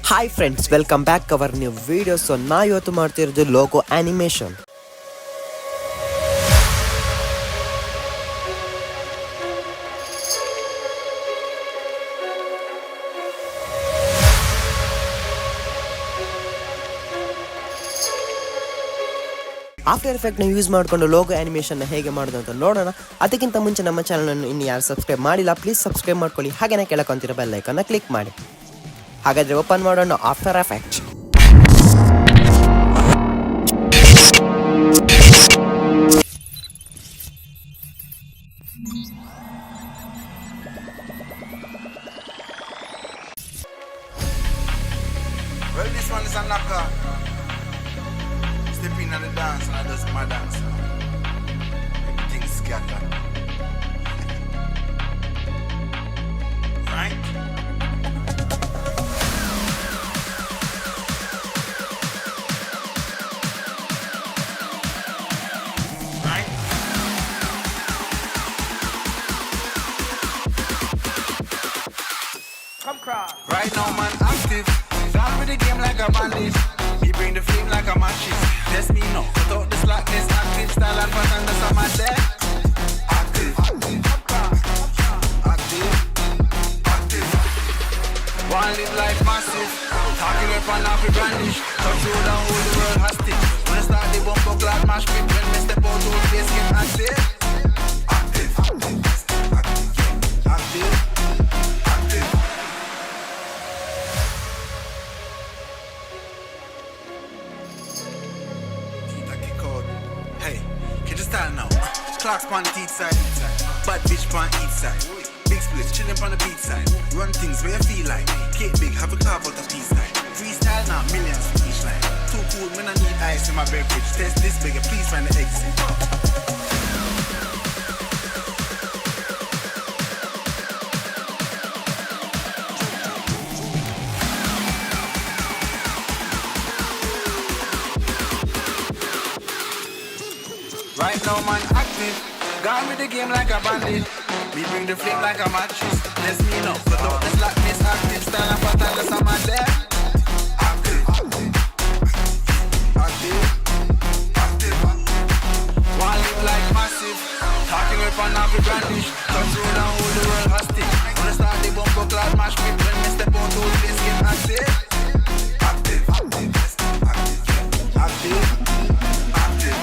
Hi friends, welcome back our new video. So ನಾ ಇವತ್ತು ಮಾಡ್ತಿರೋದು ಲೋಗೋ ಆನಿಮೇಷನ್. ಆಫ್ಟರ್ ಎಫೆಕ್ಟ್ನ ಯೂಸ್ ಮಾಡಿಕೊಂಡು ಲೋಗೋ ಆನಿಮೇಷನ್ನ ಹೇಗೆ ಮಾಡೋದು ಅಂತ ನೋಡೋಣ. ಅದಕ್ಕಿಂತ ಮುಂಚೆ ನಮ್ಮ ಚಾನಲನ್ನು ಇನ್ನು ಯಾರು ಸಬ್ಸ್ಕ್ರೈಬ್ ಮಾಡಿಲ್ಲ, ಪ್ಲೀಸ್ ಸಬ್ಸ್ಕ್ರೈಬ್ ಮಾಡ್ಕೊಳ್ಳಿ. ಹಾಗೆಯೇ ಕೆಳಕೊಂತಿರೋ ಬೆಲ್ ಐಕಾನ್ನ ಕ್ಲಿಕ್ ಮಾಡಿ. ಹಾಗಾದರೆ ಓಪನ್ ಮಾಡೋಣ after effect. Well, this one is a knocker. Stepping on the dance and I just my dance. Everything's scattered. Right? Right? Come cry. Right now, man, active. Down with the game like a bandit. Me bring the flame like a matches. Test me now. Put out the slackness, active style and pattern. That's how my there. Active. Active. Active. One live life massive. Talking up and off the brandish. Touch you down, hold the world hostage. When I start the bump up like mash pit. When we step out, whole place get active. Active. Active. Active. Active. Hey, can you style now? Clocks on the teeth side, bad bitch on each side. Big splits chillin' on the beat side. Run things where you feel like. Cake big, have a carve out of peace line. Freestyle now, millions for each line. Too cool, when I need ice in my beverage. Test this bigger, please find the exit. Right now, man, active. Gone with the game like a bandit. We bring the flame like a matches. Let's me know. Put out the slackness, active style and pattern. That's how man there. Active. Active. Active. One live like massive. Talking up and off the brandish. Touch road and hold the world hostage. When I start the bump up like mash pit. When we step out, whole place get active. Active. Active. Active. Active.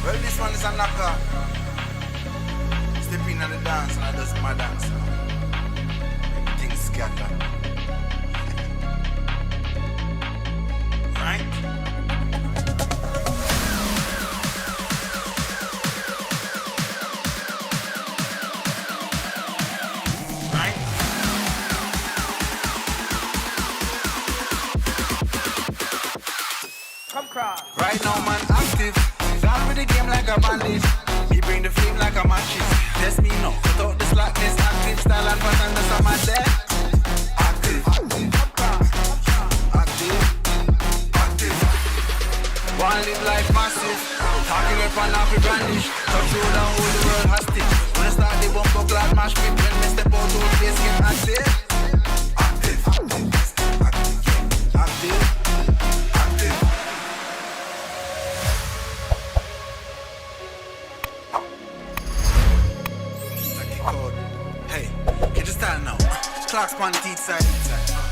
Well, this one is a knocker. Stepping on the dance and I just my dance. Everything's scattered. Right? Right? Come cry. Right now, man, active. Down with the game like a bandit. Me bring the flame like a matches. Test me now. Put out the slackness, active style and pattern. That's how man there. Active. Active. Active. One live life massive. Talking up and off the brandish. Touch you down, hold the world hostage. When I start the bump up like mash pit. When we step out, whole place get active. Active. Active. Active. Active. Hey, can you style now? Clocks on the teeth side,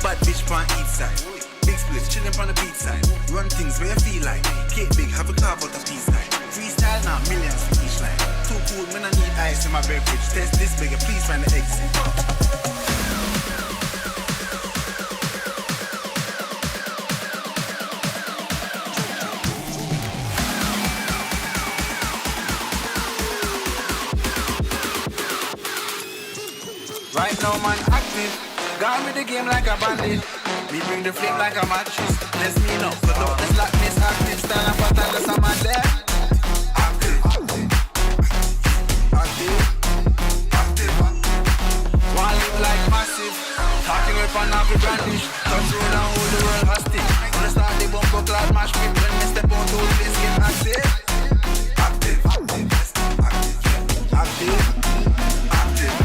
bad bitch on each side. Big splits chillin' on the beat side. Run things where you feel like. Cake big, have a carve out of peace line. Freestyle now, millions for each line. Too cool, when I need ice in my beverage. Test this bigger, please find the exit. Right now, man, active. Gone with the game like a bandit. We bring the flame like a matches. Let's me know. Put out the slackness, active style and pattern. That's how man there. Active. Active. Active. weapon off the brandish. Touch road and hold the world hostage. Wanna start the bumper clad mash pit. When me step out, whole place get active. Active, active, active, active, active.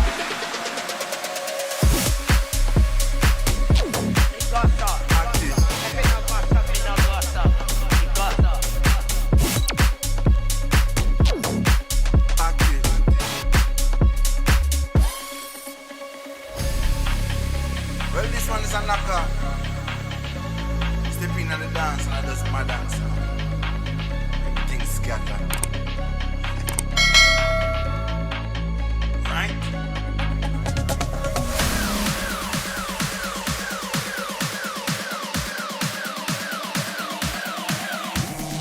Well, this one is a knocker. Step in on the dance and I just my dance. Everything scattered. Right?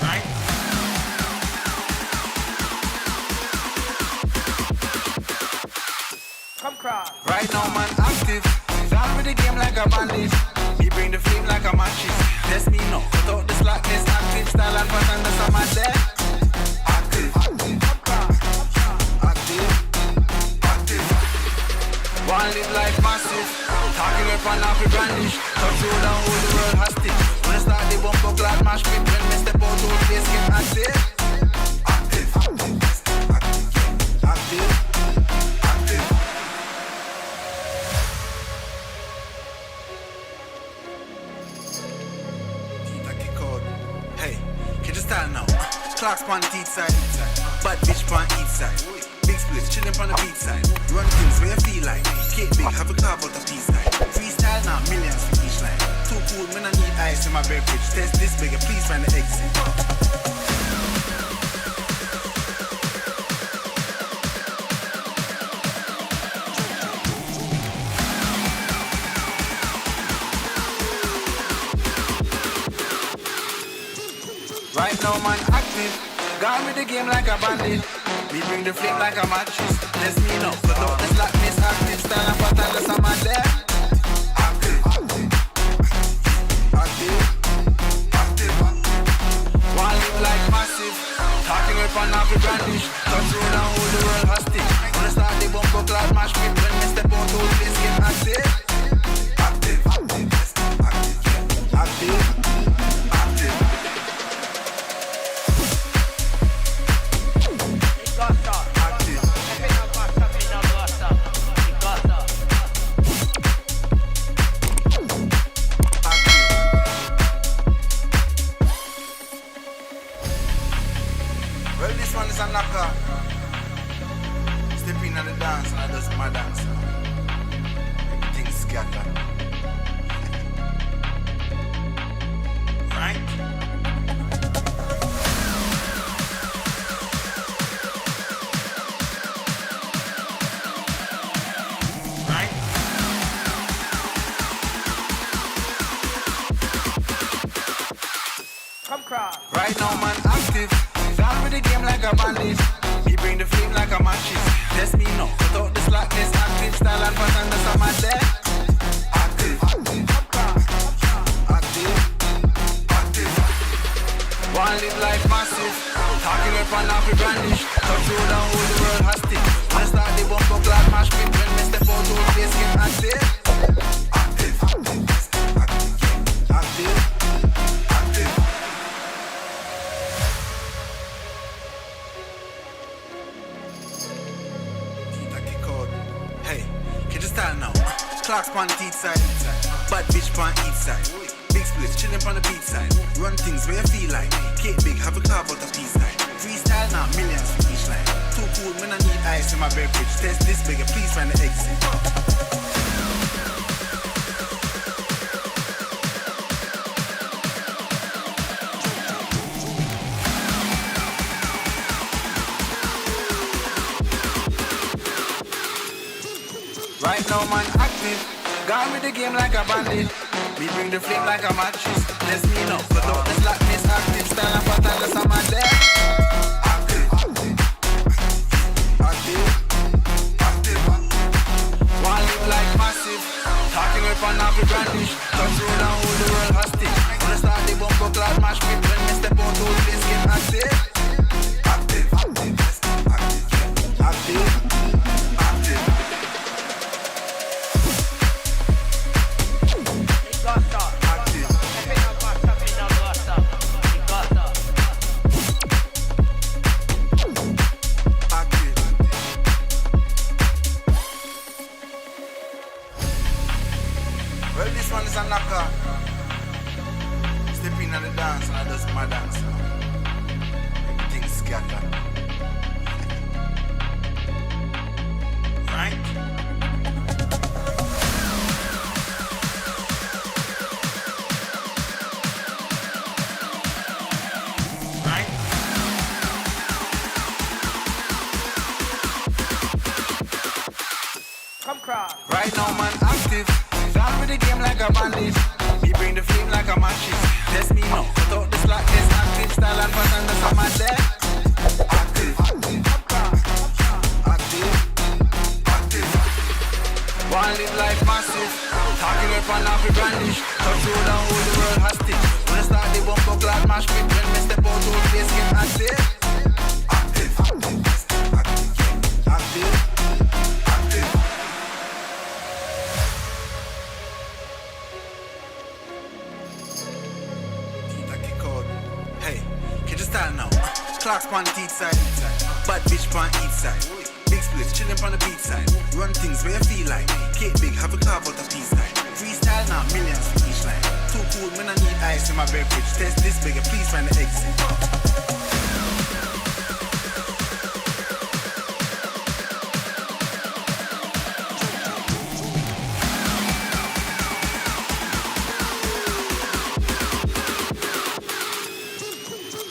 Right? Come cross. Right now, man, active. Down with the game like a bandit. Me bring the flame like a matches. Test me now. Cut out the slackness. Active style and pattern. That's how my there. Active. Active. Active. One live life massive. Talking up and off the brandish. Touch road and hold the world hostage. Wanna start the bumper clad mash pit. When me step out, whole place get active. Active. Active. Active. Active. Hey, can you style now? Clocks on the teeth side, bad bitch on each side. Big splits chillin' on the beat side. Run things where you feel like. Cake big, have a carve out of peace side. Freestyle now, millions for each line. Too cool, man, I need ice in my beverage. Test this bigger, please find the exit. Right now, man, active. Gone with the game like a bandit. We bring the flame like a matches. Let's me know. Cut out the slackness, active style and pattern. That's how man there. Active. Active. Active. One live like massive. Talking weapon off the brandish. Touch road and hold the world hostage. Wanna start the bumper clad mash pit. When me step out, whole place get active. Active. Active. Active. Active. Well, this one is a knocker. Step in on the dance and I just my dance. Everything scattered. Right? Right? Come cross. Right now, man, active. Down with the game like a bandit. Me bring the flame like a matches. Test me now. Cut out the slackness. Active style and pattern. That's how my there. Active. Active. Active. One live life massive. Talking up and off the brandish. Touch road and hold the world hostage. Wanna start the bumper clad mash pit. When me step out, whole place get active. Active. Active. Active. Active. Hey, can you style now? Clocks on the teeth side, bad bitch on each side. Big splits chillin' on the beat side. Run things where you feel like. Cake big, have a carve out of peace side. Freestyle now, millions for each line. Too cool, man, I need ice in my beverage. Test this bigger, please find the exit. Right now, man, active. Gone with the game like a bandit. We bring the flame like a matches. Let's me know. Cut out the slackness, active style and pattern. That's how man there. Active. Active. Active. One live like massive. Talking up and off the brandish. Touch road and hold the world hostage. Wanna start the bumper clad mash pit. When me step out, whole place get active. Active. Active. Active. Active. Well, this one is a knocker. Step in on the dance and I just my dance. Everything scatter. Right? Right? Come cross. Right now, man, active. Down with the game like a bandit. Me bring the flame like a matches. Test me now. Cut out the slackness, active style and pattern. That's how man there. Active. Active. Active. One live life massive. Talking up and off the brandish. Touch road and hold the world hostage. When I start the bumper clad mash pit. When me step out, whole place get active. Active. Active. Active. Style now. Clocks on the teeth side. Bad bitch on each side. Big splits chillin' on the beat side. Run things where you feel like. Cake big, have a carve out a piece line. Freestyle now, millions for each line. Too cool, when I need ice in my beverage. Test this bigger, please find the exit.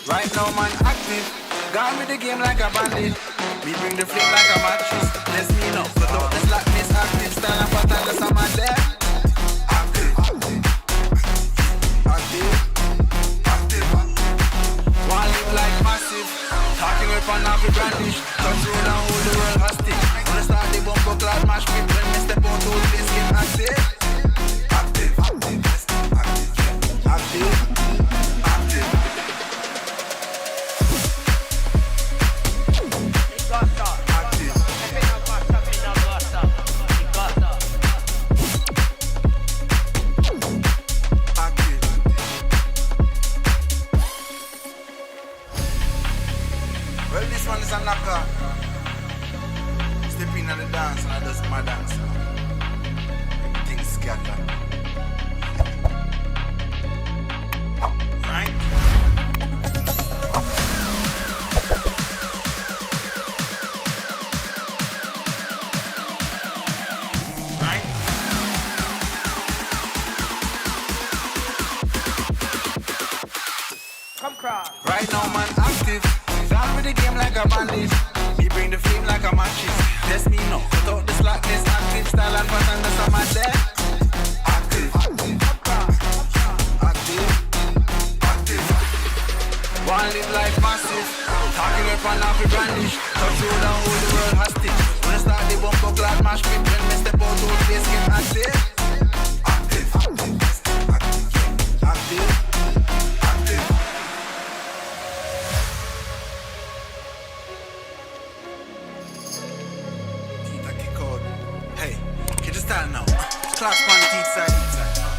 Right now, man, active. Gone with the game like a bandit. We bring the flame like a mattress. Let's me know. Cut out the slackness, active style and pattern. That's how man there. Active. Active. Active. One live like massive. Talking up and off the brandish. Touch road and hold the world hostage. When I start the bumper clad mash pit. When me step out, whole place get active. Active. Active. Active. Well, this one is a knocker. Step in on the dance and I just my dance. Everything scatter. Right? Right? Come cross. Right now, man, active. Down with the game like a bandit. Me bring the flame like a matches. Test me now. Cut out the slackness, active style and pattern. That's how man there. Active. Active. Active. One live life massive. Talking up and off the brandish. Touch road and hold the world hostage. When I start the bumper clad mash pit. When me step out, whole place get active. Active. Active. Active. Style now. Clocks on the teeth side.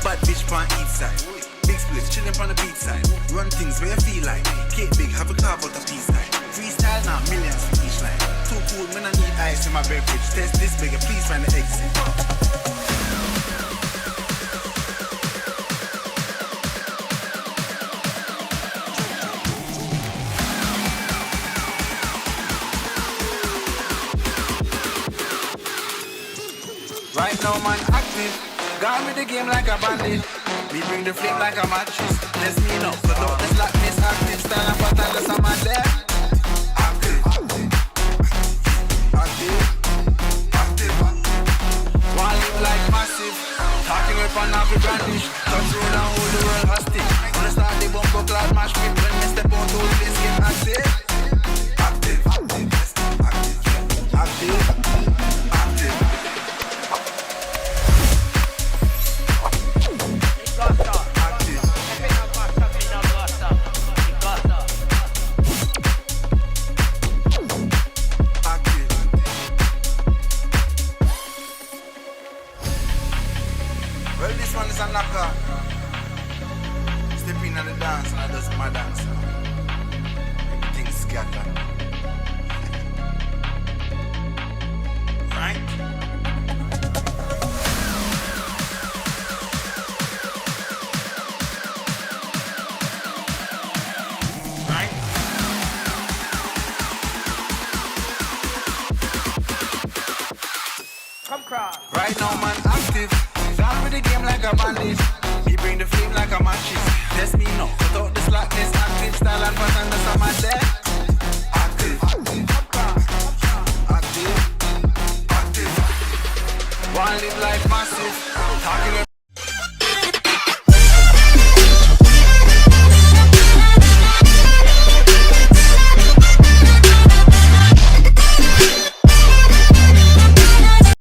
Bad bitch on each side. Big splits chillin' on the beat side. Run things where you feel like. Cake big, have a carve out a piece line. Freestyle now, millions for each line. Too cool, when I need ice in my beverage. Test this bigger, please find the exit. Right now, man, active. Gone with the game like a bandit. We bring the flame like a mattress. Let's me know. Cut out the slackness, active style and pattern. That's how man there. Active. Active. Active. One live like massive. Talking up and off the brandish. Touch road and hold the world hostage. When I start the bumper clad mash pit. When me step out, whole place get active. Active. Active. Active. Well, this one is a knocker. Step in on the dance and I just my dance. Everything scatter. Right? now man active. Down with the game like a bandit. Me bring the flame like a matches. Test me now, cut out the slackness. Active style and pattern, that's a man there. Active. Active. Active. One live life massive. Talking